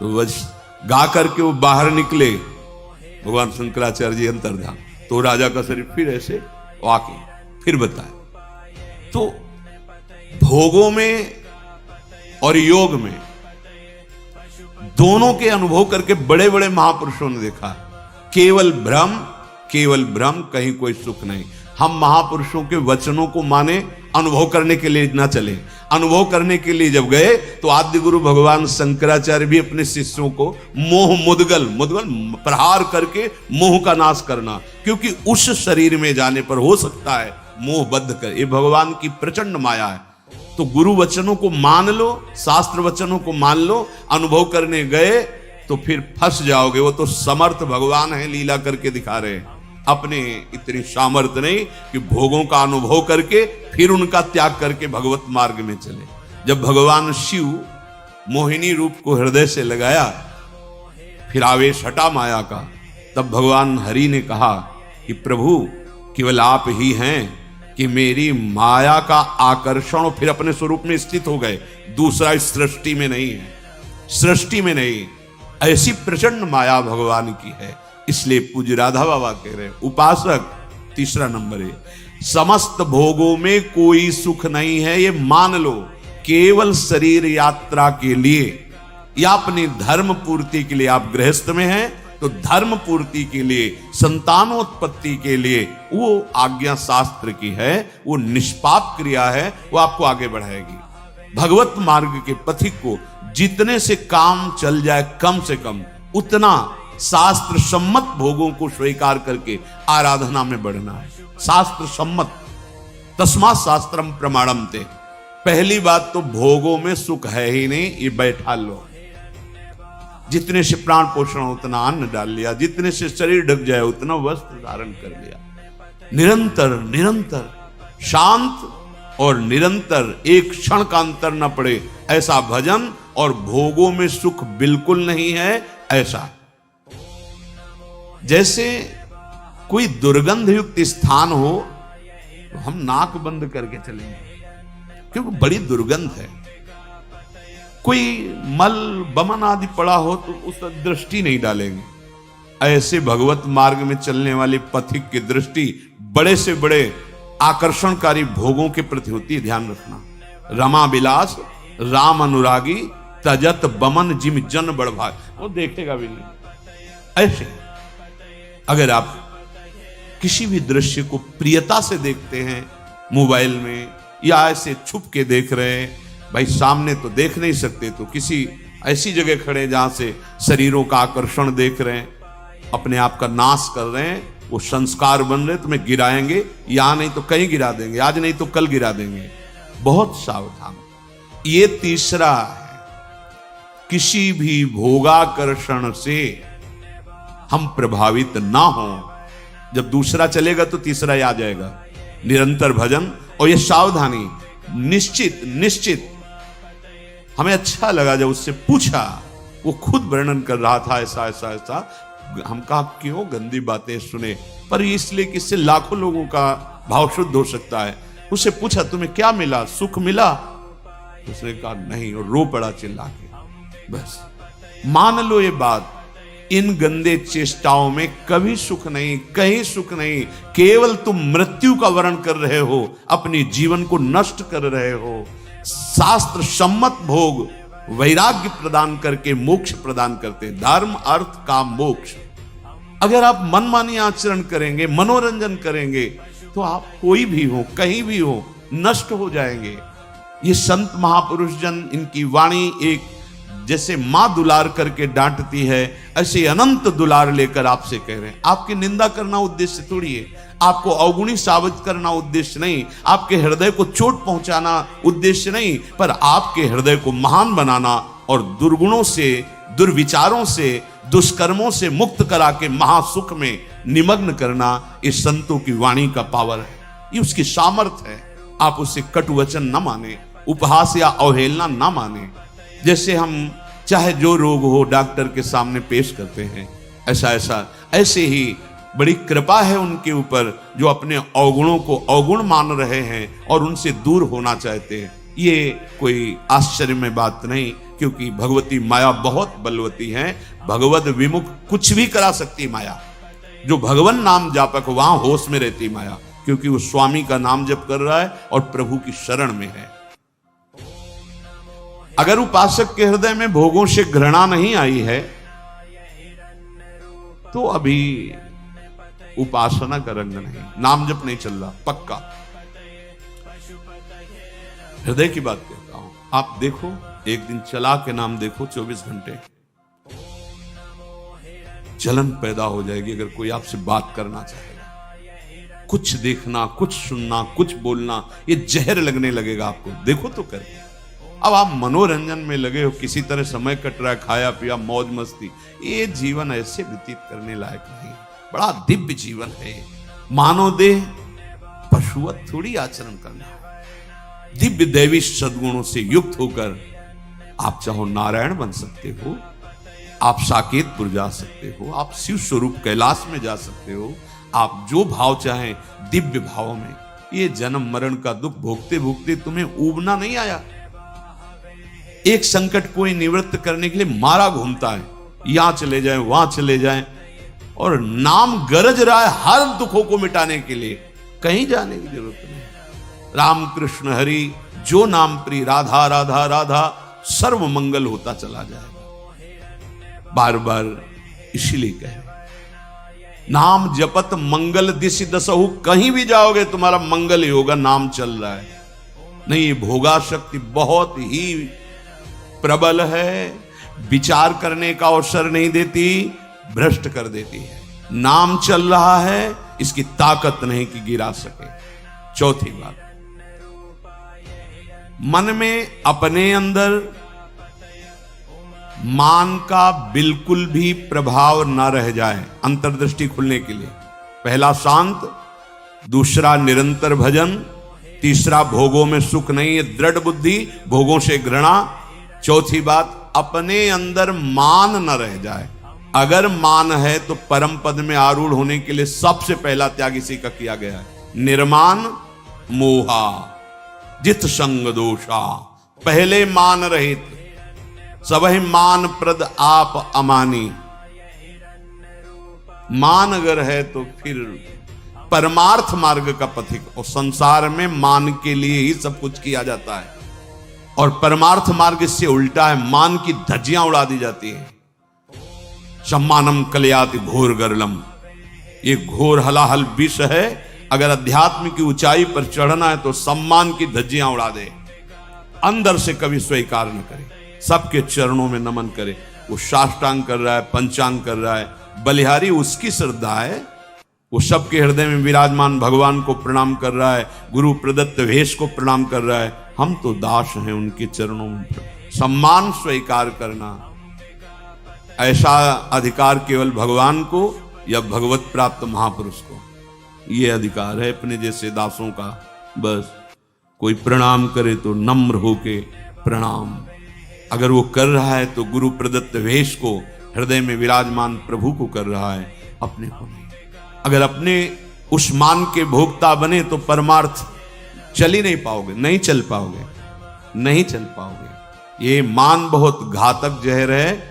तो बस गा करके वो बाहर निकले। भगवान शंकराचार्य जी अंतर्धान, तो राजा का शरीर फिर ऐसे आके फिर बताया। तो भोगों में और योग में दोनों के अनुभव करके बड़े बड़े महापुरुषों ने देखा, केवल भ्रम, कहीं कोई सुख नहीं। हम महापुरुषों के वचनों को माने, अनुभव करने के लिए ना चले। अनुभव करने के लिए जब गए तो आद्य गुरु भगवान शंकराचार्य भी अपने शिष्यों को मोह मुद्गल प्रहार करके मोह का नाश करना, क्योंकि उस शरीर में जाने पर हो सकता है मोह बद्ध कर, ये भगवान की प्रचंड माया है। तो गुरु वचनों को मान लो, शास्त्र वचनों को मान लो। अनुभव करने गए तो फिर फंस जाओगे। वो तो समर्थ भगवान है, लीला करके दिखा रहे हैं। अपने इतनी सामर्थ्य नहीं कि भोगों का अनुभव करके फिर उनका त्याग करके भगवत मार्ग में चले। जब भगवान शिव मोहिनी रूप को हृदय से लगाया, फिर आवेश हटा माया का, तब भगवान हरि ने कहा कि प्रभु केवल आप ही हैं कि मेरी माया का आकर्षण, फिर अपने स्वरूप में स्थित हो गए। दूसरा इस सृष्टि में नहीं है, सृष्टि में नहीं। ऐसी प्रचंड माया भगवान की है। इसलिए पूज्य राधा बाबा कह रहे उपासक, तीसरा नंबर है, समस्त भोगों में कोई सुख नहीं है, ये मान लो। केवल शरीर यात्रा के लिए या अपनी धर्म पूर्ति के लिए आप गृहस्थ में हैं, तो धर्म पूर्ति के लिए, संतानोत्पत्ति के लिए वो आज्ञा शास्त्र की है, वो निष्पाप क्रिया है, वो आपको आगे बढ़ाएगी। भगवत मार्ग के पथिक को जितने से काम चल जाए कम से कम, उतना शास्त्र सम्मत भोगों को स्वीकार करके आराधना में बढ़ना है। शास्त्र सम्मत, तस्मात् शास्त्रम प्रमाणम ते। पहली बात तो भोगों में सुख है ही नहीं, ये बैठा लो। जितने से प्राण पोषण उतना अन्न डाल लिया, जितने से शरीर ढक जाए उतना वस्त्र धारण कर लिया। निरंतर निरंतर शांत और निरंतर, एक क्षण का अंतर न पड़े ऐसा भजन, और भोगों में सुख बिल्कुल नहीं है ऐसा। जैसे कोई दुर्गंध युक्त स्थान हो तो हम नाक बंद करके चलेंगे क्योंकि बड़ी दुर्गंध है। कोई मल बमन आदि पड़ा हो तो उस दृष्टि नहीं डालेंगे। ऐसे भगवत मार्ग में चलने वाले पथिक की दृष्टि बड़े से बड़े आकर्षणकारी भोगों के प्रति होती है। ध्यान रखना। रमा विलास राम अनुरागी तजत बमन जिम जन बड़भाग, वो देखेगा भी नहीं। ऐसे अगर आप किसी भी दृश्य को प्रियता से देखते हैं मोबाइल में, या ऐसे छुप के देख रहे हैं, भाई सामने तो देख नहीं सकते, तो किसी ऐसी जगह खड़े जहां से शरीरों का आकर्षण देख रहे हैं, अपने आप का नाश कर रहे हैं, वो संस्कार बन रहे, तुम्हें गिराएंगे। यहां नहीं तो कहीं गिरा देंगे, आज नहीं तो कल गिरा देंगे। बहुत सावधान। ये तीसरा है, किसी भी भोगाकर्षण से हम प्रभावित ना हो। जब दूसरा चलेगा तो तीसरा आ जाएगा। निरंतर भजन और ये सावधानी, निश्चित निश्चित। हमें अच्छा लगा जब उससे पूछा, वो खुद वर्णन कर रहा था ऐसा ऐसा ऐसा। हम कहा क्यों गंदी बातें सुने, पर इसलिए कि इससे लाखों लोगों का भाव शुद्ध हो सकता है। उससे पूछा तुम्हें क्या मिला, सुख मिला? उसने कहा नहीं, और रो पड़ा चिल्ला के। बस मान लो ये बात, इन गंदे चेष्टाओं में कभी सुख नहीं, कहीं सुख नहीं। केवल तुम मृत्यु का वर्ण कर रहे हो, अपनी जीवन को नष्ट कर रहे हो। शास्त्र सम्मत भोग वैराग्य प्रदान करके मोक्ष प्रदान करते, धर्म अर्थ काम मोक्ष। अगर आप मनमानी आचरण करेंगे, मनोरंजन करेंगे, तो आप कोई भी हो, कहीं भी हो, नष्ट हो जाएंगे। ये संत महापुरुष जन, इनकी वाणी एक जैसे मां दुलार करके डांटती है, ऐसे अनंत दुलार लेकर आपसे कह रहे हैं। आपकी निंदा करना उद्देश्य थोड़ी है, आपको अवगुणी साबित करना उद्देश्य नहीं, आपके हृदय को चोट पहुंचाना उद्देश्य नहीं, पर आपके हृदय को महान बनाना और दुर्गुणों से, दुर्विचारों से, दुष्कर्मों से मुक्त करा के महासुख में निमग्न करना, इस संतों की वाणी का पावर है, ये उसकी सामर्थ्य है। आप उसे कटु वचन न माने, उपहास या अवहेलना न माने। जैसे हम चाहे जो रोग हो डॉक्टर के सामने पेश करते हैं, ऐसे ही बड़ी कृपा है उनके ऊपर जो अपने अवगुणों को अवगुण मान रहे हैं और उनसे दूर होना चाहते हैं। ये कोई आश्चर्य में बात नहीं, क्योंकि भगवती माया बहुत बलवती है। भगवत विमुख कुछ भी करा सकती माया। जो भगवान नाम जापक वहां होश में रहती माया, क्योंकि वो स्वामी का नाम जप कर रहा है और प्रभु की शरण में है। अगर उपासक के हृदय में भोगों से घृणा नहीं आई है तो अभी उपासना का रंग नहीं, नाम जप नहीं चल रहा पक्का। हृदय की बात कहता हूं। आप देखो, एक दिन चला के नाम देखो, 24 घंटे जलन पैदा हो जाएगी। अगर कोई आपसे बात करना चाहेगा, कुछ देखना, कुछ सुनना, कुछ बोलना, ये जहर लगने लगेगा आपको। देखो तो कर, अब आप मनोरंजन में लगे हो, किसी तरह समय कट रहा है, खाया पिया मौज मस्ती, ये जीवन ऐसे व्यतीत करने लायक नहीं। बड़ा दिव्य जीवन है। मानव देह पशुवत थोड़ी आचरण करना है। दिव्य दैवी सद्गुणों से युक्त होकर आप चाहो नारायण बन सकते हो, आप साकेतपुर जा सकते हो, आप शिव स्वरूप कैलाश में जा सकते हो, आप जो भाव चाहें दिव्य भाव में। ये जन्म मरण का दुख भोगते भोगते तुम्हें ऊबना नहीं आया। एक संकट कोई निवृत्त करने के लिए मारा घूमता है, यहां चले जाए वहां चले जाए, और नाम गरज रहा है हर दुखों को मिटाने के लिए। कहीं जाने की जरूरत नहीं। राम कृष्ण हरि जो नाम प्रिय, राधा राधा राधा, सर्व मंगल होता चला जाएगा। बार बार इसीलिए कहे नाम जपत मंगल दिशि दसहु, कहीं भी जाओगे तुम्हारा मंगल ही होगा, नाम चल रहा है। नहीं, भोगा शक्ति बहुत ही प्रबल है, विचार करने का अवसर नहीं देती, भ्रष्ट कर देती है। नाम चल रहा है, इसकी ताकत नहीं कि गिरा सके। चौथी बात, मन में अपने अंदर मान का बिल्कुल भी प्रभाव न रह जाए। अंतर्दृष्टि खुलने के लिए पहला शांत, दूसरा निरंतर भजन, तीसरा भोगों में सुख नहीं है, दृढ़ बुद्धि, भोगों से घृणा। चौथी बात, अपने अंदर मान न रह जाए। अगर मान है तो परम पद में आरूढ़ होने के लिए सबसे पहला त्याग इसी का किया गया है। निर्मान मोहा जित संग दोषा, पहले मान रहित, सबहि मान प्रद आप अमानी। मान अगर है तो फिर परमार्थ मार्ग का पथिक, और संसार में मान के लिए ही सब कुछ किया जाता है, और परमार्थ मार्ग इससे उल्टा है, मान की धज्जियां उड़ा दी जाती है। सम्मानम कलयाति घोर गरलम, ये घोर हलाहल विष है। अगर अध्यात्म की ऊंचाई पर चढ़ना है तो सम्मान की धज्जियां उड़ा दे, अंदर से कभी स्वीकार न करे, सबके चरणों में नमन करे। वो साष्टांग कर रहा है, पंचांग कर रहा है, बलिहारी उसकी श्रद्धा है, वो सबके हृदय में विराजमान भगवान को प्रणाम कर रहा है, गुरु प्रदत्त वेश को प्रणाम कर रहा है। हम तो दास हैं उनके चरणों में। सम्मान स्वीकार करना, ऐसा अधिकार केवल भगवान को या भगवत प्राप्त महापुरुष को, ये अधिकार है अपने जैसे दासों का। बस कोई प्रणाम करे तो नम्र होके प्रणाम। अगर वो कर रहा है तो गुरु प्रदत्त वेश को, हृदय में विराजमान प्रभु को कर रहा है, अपने को नहीं। अगर अपने उस मान के भोक्ता बने तो परमार्थ चल ही नहीं पाओगे, नहीं चल पाओगे, नहीं चल पाओगे। ये मान बहुत घातक जहर है।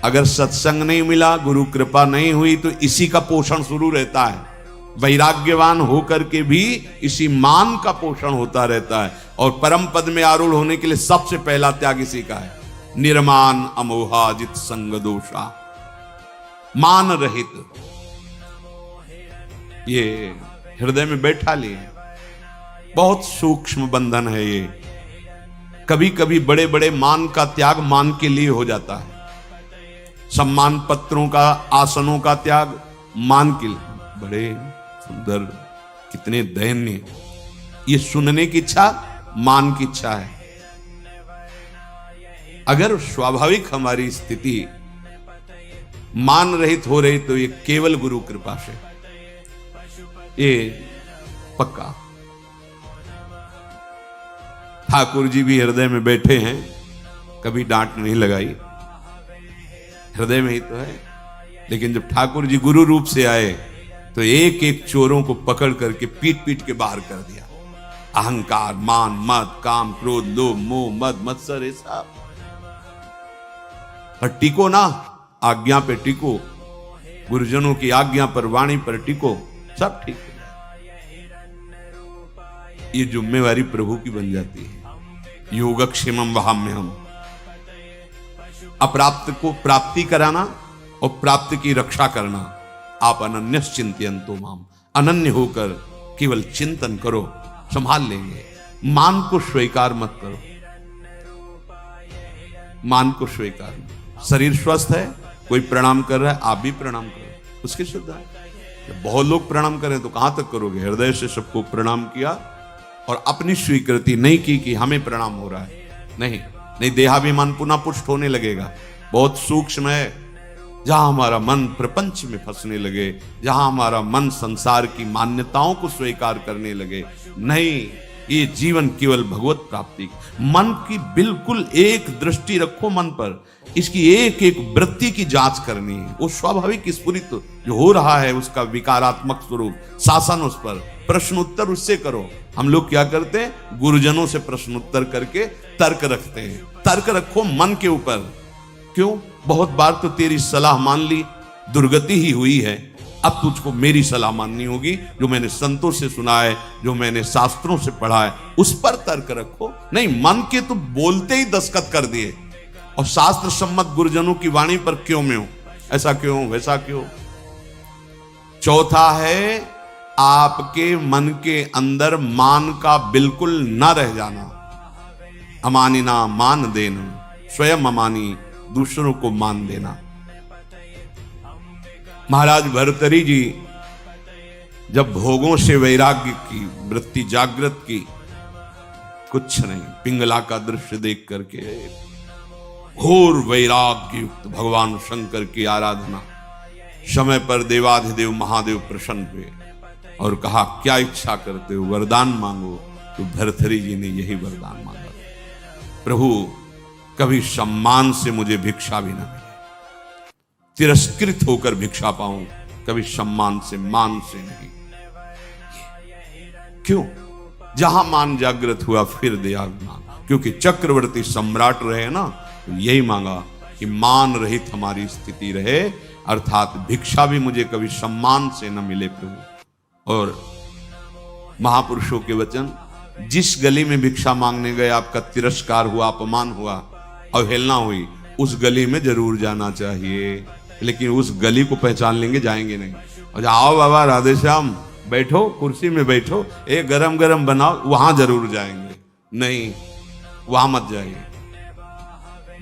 अगर सत्संग नहीं मिला, गुरु कृपा नहीं हुई, तो इसी का पोषण शुरू रहता है। वैराग्यवान होकर के भी इसी मान का पोषण होता रहता है। और परम पद में आरूढ़ होने के लिए सबसे पहला त्याग इसी का है। निर्मान अमोहा जित संग दोषा, मान रहित, ये हृदय में बैठा लिए। बहुत सूक्ष्म बंधन है ये। कभी कभी बड़े बड़े मान का त्याग मान के लिए हो जाता है। सम्मान पत्रों का, आसनों का त्याग मान के लिए। बड़े सुंदर, कितने दयनीय। ये सुनने की इच्छा मान की इच्छा है। अगर स्वाभाविक हमारी स्थिति मान रहित हो रही तो ये केवल गुरु कृपा से, ये पक्का। ठाकुर जी भी हृदय में बैठे हैं, कभी डांट नहीं लगाई, हृदय में ही तो है। लेकिन जब ठाकुर जी गुरु रूप से आए तो एक एक चोरों को पकड़ करके पीट पीट के बाहर कर दिया। अहंकार, मान, मद, काम, क्रोध, लोभ, मोह, मद, मत्सर, ये सब। और टिको ना, आज्ञा पे टिको, गुरुजनों की आज्ञा पर, वाणी पर टिको, सब ठीक है। ये जिम्मेवारी प्रभु की बन जाती है। योगक्षेमम वहाम्यहम्, अप्राप्त को प्राप्ति कराना और प्राप्त की रक्षा करना। आप अनन्यस चिंतयन्तो माम, अनन्य होकर केवल चिंतन करो, संभाल लेंगे। मान को स्वीकार मत करो, मान को स्वीकार मत। शरीर स्वस्थ है, कोई प्रणाम कर रहा है, आप भी प्रणाम करो, उसकी श्रद्धा है। बहुत लोग प्रणाम करें तो कहां तक करोगे? हृदय से सबको प्रणाम किया और अपनी स्वीकृति नहीं की कि हमें प्रणाम हो रहा है। नहीं नहीं, देहाभिमान पुनः पुष्ट होने लगेगा। बहुत सूक्ष्म है। जहां हमारा मन प्रपंच में फंसने लगे, जहां हमारा मन संसार की मान्यताओं को स्वीकार करने लगे, नहीं, ये जीवन केवल भगवत प्राप्ति। मन की बिल्कुल एक दृष्टि रखो मन पर, इसकी एक एक वृत्ति की जांच करनी है। वो स्वाभाविक स्फुरित जो हो रहा है उसका विकारात्मक स्वरूप, शासन उस पर, प्रश्न उत्तर उससे करो। हम लोग क्या करते हैं, गुरुजनों से प्रश्न उत्तर करके तर्क रखते हैं। तर्क रखो मन के ऊपर। क्यों? बहुत बार तो तेरी सलाह मान ली, दुर्गति ही हुई है, अब तुझको मेरी सलाह माननी होगी, जो मैंने संतों से सुना है, जो मैंने शास्त्रों से पढ़ा है, उस पर तर्क रखो। नहीं, मन के तो बोलते ही दस्तखत कर दिए और शास्त्र सम्मत गुरुजनों की वाणी पर क्यों में हो, ऐसा क्यों, वैसा क्यों। चौथा है आपके मन के अंदर मान का बिल्कुल न रह जाना। अमानिना मान देना, स्वयं अमानी, दूसरों को मान देना। महाराज भर्तृहरि जी जब भोगों से वैराग्य की वृत्ति जागृत की, कुछ नहीं, पिंगला का दृश्य देख करके घोर वैराग्य युक्त भगवान शंकर की आराधना, समय पर देवाधिदेव महादेव प्रसन्न हुए और कहा क्या इच्छा करते हो, वरदान मांगो। तो भर्तृहरि जी ने यही वरदान मांगा, प्रभु कभी सम्मान से मुझे भिक्षा भी न मिले, तिरस्कृत होकर भिक्षा पाऊं, कभी सम्मान से, मान से नहीं। क्यों? जहां मान जागृत हुआ फिर दया मांगा, क्योंकि चक्रवर्ती सम्राट रहे ना, तो यही मांगा कि मान रहित हमारी स्थिति रहे, अर्थात भिक्षा भी मुझे कभी सम्मान से न मिले प्रभु। और महापुरुषों के वचन, जिस गली में भिक्षा मांगने गए आपका तिरस्कार हुआ, अपमान हुआ, अवहेलना हुई, उस गली में जरूर जाना चाहिए, लेकिन उस गली को पहचान लेंगे, जाएंगे नहीं। और आओ बाबा राधे श्याम, बैठो कुर्सी में बैठो, एक गरम गरम बनाओ, वहां जरूर जाएंगे, नहीं वहां मत जाइए।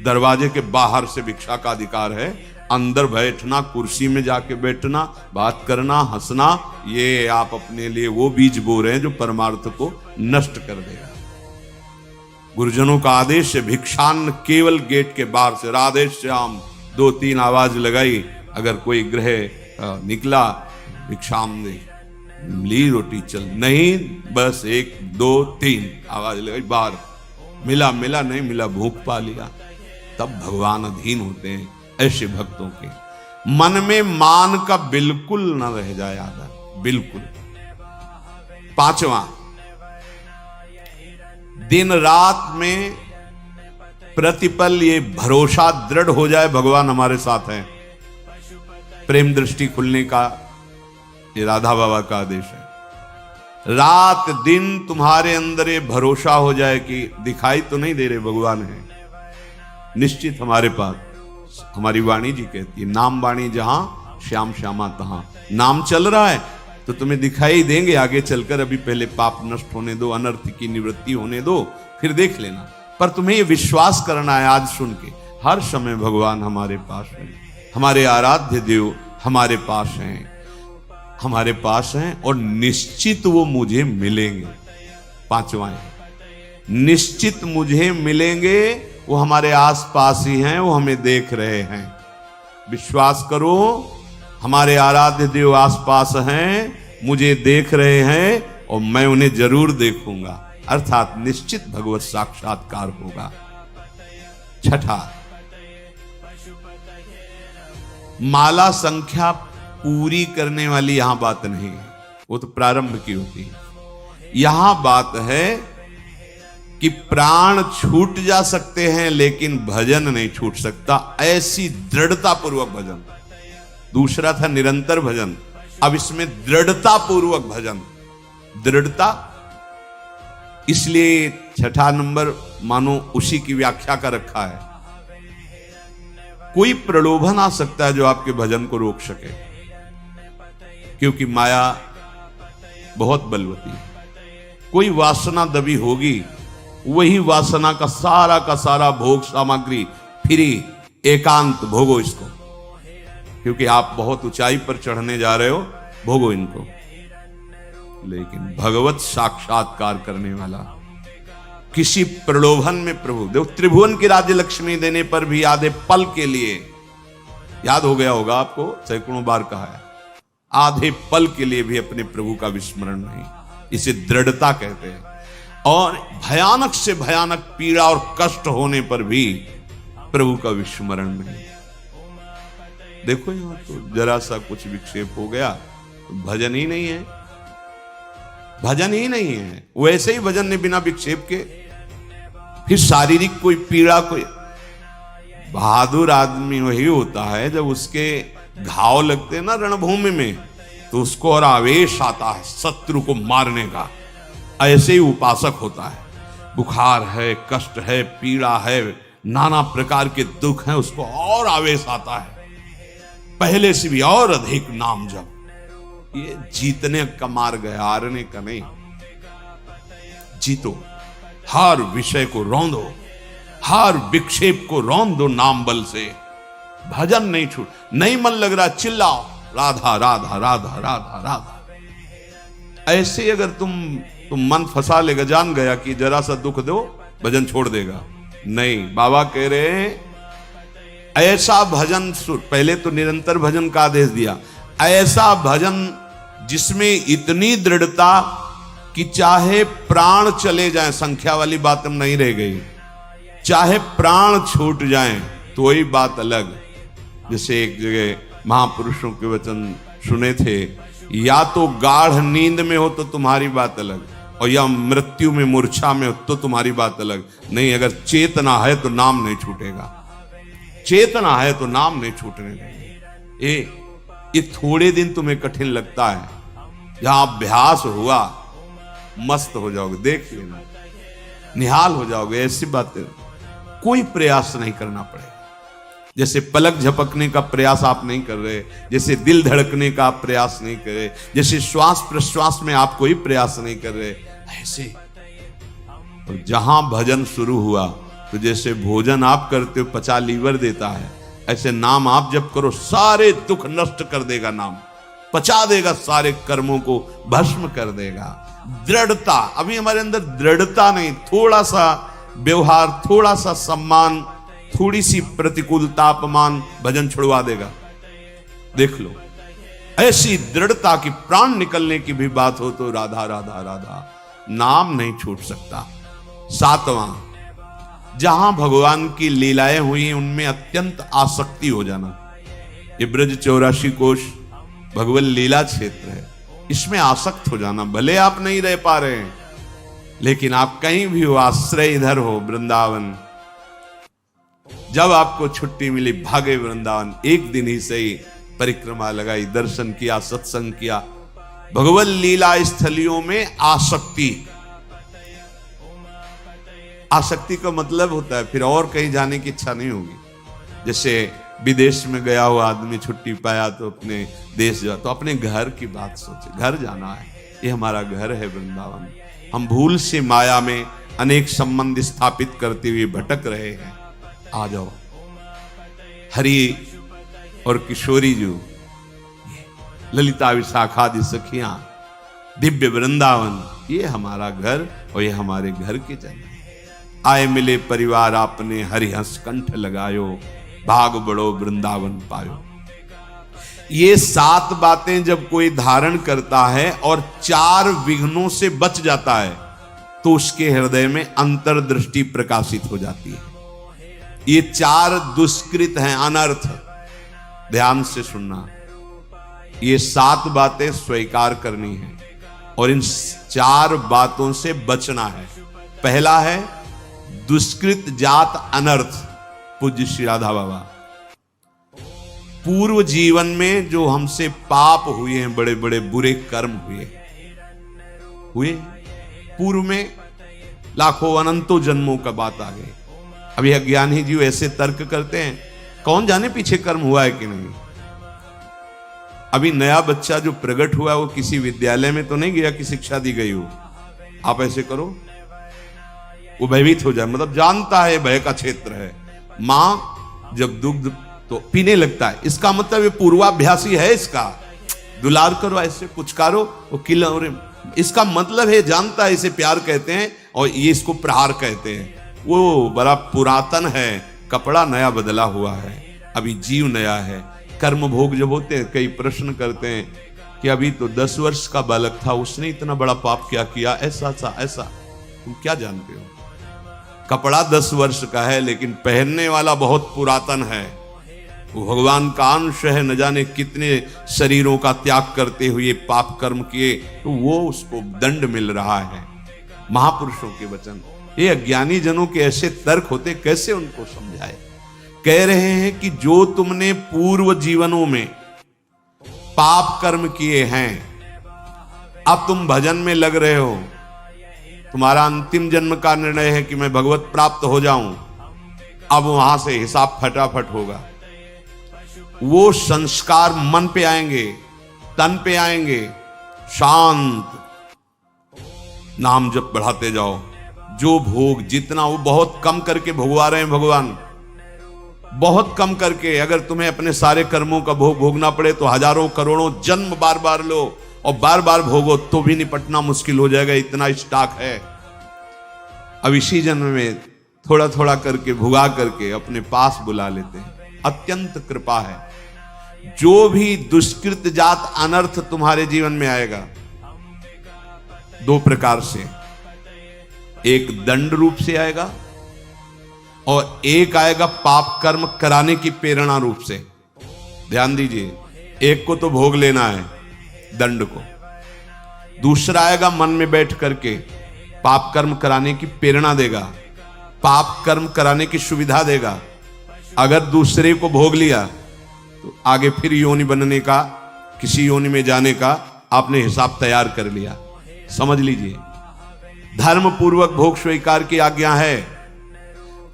दरवाजे के बाहर से भिक्षा का अधिकार है, अंदर बैठना, कुर्सी में जाके बैठना, बात करना, हंसना, ये आप अपने लिए वो बीज बो रहे हैं जो परमार्थ को नष्ट कर देगा। गुरुजनों का आदेश है, भिक्षान्न केवल गेट के बाहर से, राधे श्याम 2-3 आवाज लगाई, अगर कोई ग्रह निकला, भिक्षाम दे, ली रोटी चल, नहीं बस 1 2 3 आवाज लगाई, बाहर मिला मिला, नहीं मिला भूख पा लिया। तब भगवान अधीन होते हैं ऐसे भक्तों के। मन में मान का बिल्कुल न रह जाए आदर, बिल्कुल। 5वां, दिन रात में प्रतिपल ये भरोसा दृढ़ हो जाए भगवान हमारे साथ हैं। प्रेम दृष्टि खुलने का ये राधा बाबा का आदेश है। रात दिन तुम्हारे अंदर ये भरोसा हो जाए कि दिखाई तो नहीं दे रहे, भगवान है निश्चित हमारे पास। हमारी वाणी जी कहती है, नाम वाणी जहां श्याम श्यामा तहां। नाम चल रहा है तो तुम्हें दिखाई देंगे आगे चलकर, अभी पहले पाप नष्ट होने दो, अनर्थ की निवृत्ति होने दो, फिर देख लेना। पर तुम्हें ये विश्वास करना है आज सुन के, हर समय भगवान हमारे पास है, हमारे आराध्य देव हमारे पास हैं, हमारे पास हैं, और निश्चित वो मुझे मिलेंगे। 5वां है, निश्चित मुझे मिलेंगे, वो हमारे आसपास ही हैं, वो हमें देख रहे हैं। विश्वास करो, हमारे आराध्य देव आसपास हैं, मुझे देख रहे हैं, और मैं उन्हें जरूर देखूंगा, अर्थात निश्चित भगवत साक्षात्कार होगा। 6, माला संख्या पूरी करने वाली यहां बात नहीं है, वो तो प्रारंभ की होती है। यहां बात है कि प्राण छूट जा सकते हैं लेकिन भजन नहीं छूट सकता, ऐसी दृढ़ता पूर्वक भजन। दूसरा था निरंतर भजन, अब इसमें दृढ़ता पूर्वक भजन। दृढ़ता इसलिए 6 नंबर मानो उसी की व्याख्या का रखा है। कोई प्रलोभन आ सकता है जो आपके भजन को रोक सके, क्योंकि माया बहुत बलवती है। कोई वासना दबी होगी, वही वासना का सारा भोग सामग्री फ्री, एकांत भोगो इसको, क्योंकि आप बहुत ऊंचाई पर चढ़ने जा रहे हो, भोगो इनको। लेकिन भगवत साक्षात्कार करने वाला किसी प्रलोभन में प्रभु देखो, त्रिभुवन की राज्य लक्ष्मी देने पर भी आधे पल के लिए, याद हो गया होगा आपको, सैकड़ों बार कहा है, आधे पल के लिए भी अपने प्रभु का विस्मरण नहीं, इसे दृढ़ता कहते हैं। और भयानक से भयानक पीड़ा और कष्ट होने पर भी प्रभु का विस्मरण नहीं। देखो यहां तो जरा सा कुछ विक्षेप हो गया तो भजन ही नहीं है, भजन ही नहीं है। वैसे ही भजन ने बिना विक्षेप के, फिर शारीरिक कोई पीड़ा, कोई बहादुर आदमी वही होता है जब उसके घाव लगते हैं ना रणभूमि में, तो उसको और आवेश आता है शत्रु को मारने का। ऐसे ही उपासक होता है, बुखार है, कष्ट है, पीड़ा है, नाना प्रकार के दुख हैं, उसको और आवेश आता है, पहले से भी और अधिक नाम जप। ये जीतने का मार्ग है, हारने का नहीं। जीतो, हर विषय को रौंदो, हर विक्षेप को रौंद दो नाम बल से। भजन नहीं छूट, नहीं मन लग रहा चिल्लाओ राधा राधा राधा राधा राधा। ऐसे अगर तुम मन फंसा लेगा, जान गया कि जरा सा दुख दो भजन छोड़ देगा, नहीं। बाबा कह रहे हैं ऐसा भजन सुर, पहले तो निरंतर भजन का आदेश दिया, ऐसा भजन जिसमें इतनी दृढ़ता कि चाहे प्राण चले जाएं, संख्या वाली बात हम नहीं रह गई, चाहे प्राण छूट जाएं तो वही बात अलग। जैसे एक जगह महापुरुषों के वचन सुने थे, या तो गाढ़ नींद में हो तो तुम्हारी बात अलग, और या मृत्यु में मूर्छा में हो तो तुम्हारी बात अलग। नहीं, अगर चेतना है तो नाम नहीं छूटेगा, चेतना है तो नाम नहीं छूटने देंगे। ये थोड़े दिन तुम्हें कठिन लगता है, जहां अभ्यास हुआ मस्त हो जाओगे, देख लेना, निहाल हो जाओगे। ऐसी बातें कोई प्रयास नहीं करना पड़ेगा। जैसे पलक झपकने का प्रयास आप नहीं कर रहे, जैसे दिल धड़कने का आप प्रयास नहीं कर रहे, जैसे श्वास प्रश्वास में आप कोई प्रयास नहीं कर रहे, ऐसे। और जहां भजन शुरू हुआ तो जैसे भोजन आप करते हो पचा लीवर देता है, ऐसे नाम आप जब करो सारे दुख नष्ट कर देगा, नाम पचा देगा, सारे कर्मों को भस्म कर देगा। दृढ़ता, अभी हमारे अंदर दृढ़ता नहीं, थोड़ा सा व्यवहार, थोड़ा सा सम्मान, थोड़ी सी प्रतिकूलता, अपमान भजन छुड़वा देगा। देख लो, ऐसी दृढ़ता की प्राण निकलने की भी बात हो तो राधा राधा राधा, नाम नहीं छूट सकता। सातवां, जहां भगवान की लीलाएं हुई उनमें अत्यंत आसक्ति हो जाना। ये ब्रज 84 कोश भगवत लीला क्षेत्र है, इसमें आसक्त हो जाना। भले आप नहीं रह पा रहे हैं, लेकिन आप कहीं भी हो, आश्रय इधर हो वृंदावन। जब आपको छुट्टी मिली भागे वृंदावन, एक दिन ही सही परिक्रमा लगाई, दर्शन किया, सत्संग किया। भगवत लीला स्थलियों में आसक्ति, आसक्ति का मतलब होता है फिर और कहीं जाने की इच्छा नहीं होगी। जैसे विदेश में गया हुआ आदमी छुट्टी पाया तो अपने देश जा, तो अपने घर की बात सोचे, घर जाना है, ये हमारा घर है वृंदावन। हम भूल से माया में अनेक संबंध स्थापित करते हुए भटक रहे हैं। आ जाओ, हरि और किशोरी जी, ललिता विशाखादि सखियां, दिव्य वृंदावन, ये हमारा घर और ये हमारे घर के जन। आए मिले परिवार आपने, हरि हंस कंठ लगायो, भाग बड़ो वृंदावन पायो। ये 7 बातें जब कोई धारण करता है और 4 विघ्नों से बच जाता है तो उसके हृदय में अंतर्दृष्टि प्रकाशित हो जाती है। ये 4 दुष्कृत हैं, अनर्थ, ध्यान से सुनना। ये 7 बातें स्वीकार करनी है और इन 4 बातों से बचना है। पहला है दुष्कृत जात अनर्थ। पूज्य श्री राधा बाबा, पूर्व जीवन में जो हमसे पाप हुए हैं, बड़े बड़े बुरे कर्म हुए, पूर्व में लाखों अनंतों जन्मों का बात आ गई। अभी अज्ञानी जी ऐसे तर्क करते हैं, कौन जाने पीछे कर्म हुआ है कि नहीं। अभी नया बच्चा जो प्रकट हुआ वो किसी विद्यालय में तो नहीं गया कि शिक्षा दी गई हो, आप ऐसे करो, वो भयभीत हो जाए, मतलब जानता है भय का क्षेत्र है। मां जब दुग्ध तो पीने लगता है, इसका मतलब ये पूर्वाभ्यासी है, इसका दुलार करो, ऐसे पुचकारो, वो किलो, इसका मतलब है जानता है, इसे प्यार कहते हैं। और ये इसको प्रहार कहते हैं। वो बड़ा पुरातन है, कपड़ा नया बदला हुआ है, अभी जीव नया है। कर्म भोग जब होते हैं, कई प्रश्न करते हैं कि अभी तो 10 वर्ष का बालक था, उसने इतना बड़ा पाप क्या किया, ऐसा। तुम क्या जानते हो? कपड़ा 10 वर्ष का है, लेकिन पहनने वाला बहुत पुरातन है। वो भगवान का अंश है, न जाने कितने शरीरों का त्याग करते हुए पाप कर्म किए, तो वो उसको दंड मिल रहा है। महापुरुषों के वचन, ये अज्ञानी जनों के ऐसे तर्क होते, कैसे उनको समझाए? कह रहे हैं कि जो तुमने पूर्व जीवनों में पाप कर्म किए हैं, अब तुम भजन में लग रहे हो, तुम्हारा अंतिम जन्म का निर्णय है कि मैं भगवत प्राप्त हो जाऊं, अब वहां से हिसाब फटाफट होगा। वो संस्कार मन पे आएंगे, तन पे आएंगे, शांत नाम जप बढ़ाते जाओ। जो भोग जितना, वो बहुत कम करके भोगवा रहे हैं भगवान, बहुत कम करके। अगर तुम्हें अपने सारे कर्मों का भोग भोगना पड़े तो हजारों करोड़ों जन्म बार बार लो और बार बार भोगो, तो भी निपटना मुश्किल हो जाएगा, इतना स्टॉक है। अब इसी जन्म में थोड़ा थोड़ा करके भुगा करके अपने पास बुला लेते हैं। अत्यंत कृपा है। जो भी दुष्कृत जात अनर्थ तुम्हारे जीवन में आएगा, 2 प्रकार से, एक दंड रूप से आएगा और एक आएगा पाप कर्म कराने की प्रेरणा रूप से। ध्यान दीजिए, एक को तो भोग लेना है, दंड को। दूसरा आएगा मन में बैठ करके पाप कर्म कराने की प्रेरणा देगा, पाप कर्म कराने की सुविधा देगा। अगर दूसरे को भोग लिया तो आगे फिर योनि बनने का, किसी योनि में जाने का आपने हिसाब तैयार कर लिया। समझ लीजिए, धर्म पूर्वक भोग स्वीकार की आज्ञा है।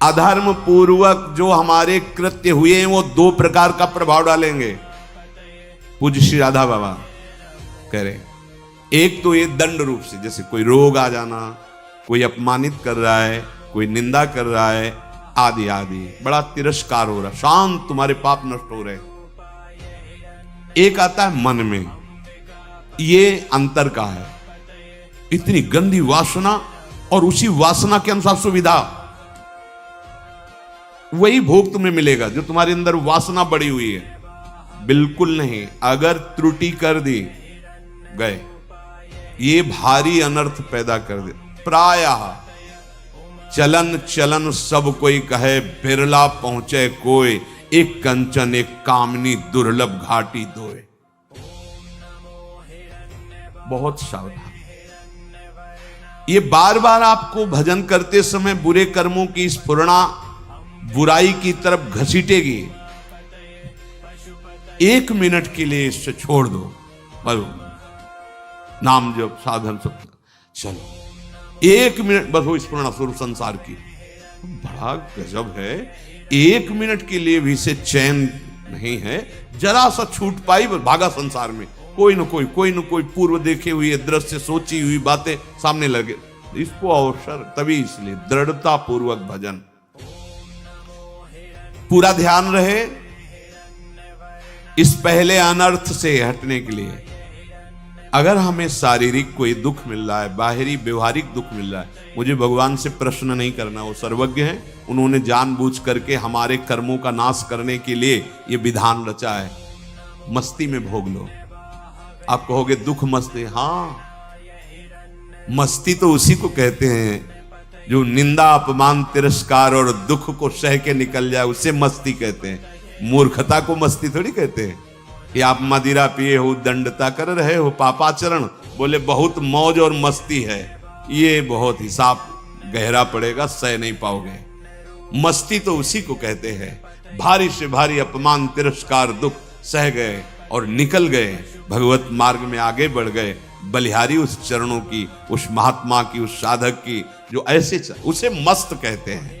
अधर्म पूर्वक जो हमारे कृत्य हुए हैं, वो 2 प्रकार का प्रभाव डालेंगे। पूज्य श्री राधा बाबा कह रहे, एक तो ये दंड रूप से, जैसे कोई रोग आ जाना, कोई अपमानित कर रहा है, कोई निंदा कर रहा है, आदि आदि, बड़ा तिरस्कार हो रहा, शांत तुम्हारे पाप नष्ट हो रहे। एक आता है मन में, ये अंतर का है, इतनी गंदी वासना और उसी वासना के अनुसार सुविधा, वही भोग तुम्हें मिलेगा जो तुम्हारे अंदर वासना बढ़ी हुई है। बिल्कुल नहीं, अगर त्रुटि कर दी गए, ये भारी अनर्थ पैदा कर दे। प्रायः चलन चलन सब कोई कहे, बिरला पहुंचे कोई, एक कंचन एक कामनी दुर्लभ घाटी दोए। बहुत सावधान। ये बार बार आपको भजन करते समय बुरे कर्मों की स्फुरणा बुराई की तरफ घसीटेगी। 1 मिनट के लिए इससे छोड़ दो, बस नाम जप साधन सब, चलो 1 मिनट बस वो स्फुरणा स्वरूप संसार की। बड़ा गजब है, 1 मिनट के लिए भी इसे चैन नहीं है। जरा सा छूट पाई, भागा संसार में, कोई न कोई पूर्व देखे हुए दृश्य, सोची हुई बातें सामने लगे। इसको अवसर, तभी इसलिए दृढ़ता पूर्वक भजन, पूरा ध्यान रहे इस पहले अनर्थ से हटने के लिए। अगर हमें शारीरिक कोई दुख मिल रहा है, बाहरी व्यवहारिक दुख मिल रहा है, मुझे भगवान से प्रश्न नहीं करना, वो सर्वज्ञ हैं। उन्होंने जानबूझ करके हमारे कर्मों का नाश करने के लिए ये विधान रचा है। मस्ती में भोग लो। आप कहोगे दुख मस्ती, हाँ, मस्ती तो उसी को कहते हैं जो निंदा अपमान तिरस्कार और दुख को सह के निकल जाए, उसे मस्ती कहते हैं। मूर्खता को मस्ती थोड़ी कहते हैं कि आप मदिरा पिए हो, दंडता कर रहे हो, पापाचरण, बोले बहुत मौज और मस्ती है, ये बहुत हिसाब गहरा पड़ेगा, सह नहीं पाओगे। मस्ती तो उसी को कहते हैं। भारी से भारी अपमान तिरस्कार दुख सह गए और निकल गए, भगवत मार्ग में आगे बढ़ गए, बलिहारी उस चरणों की, उस महात्मा की, उस साधक की जो ऐसे, उसे मस्त कहते हैं।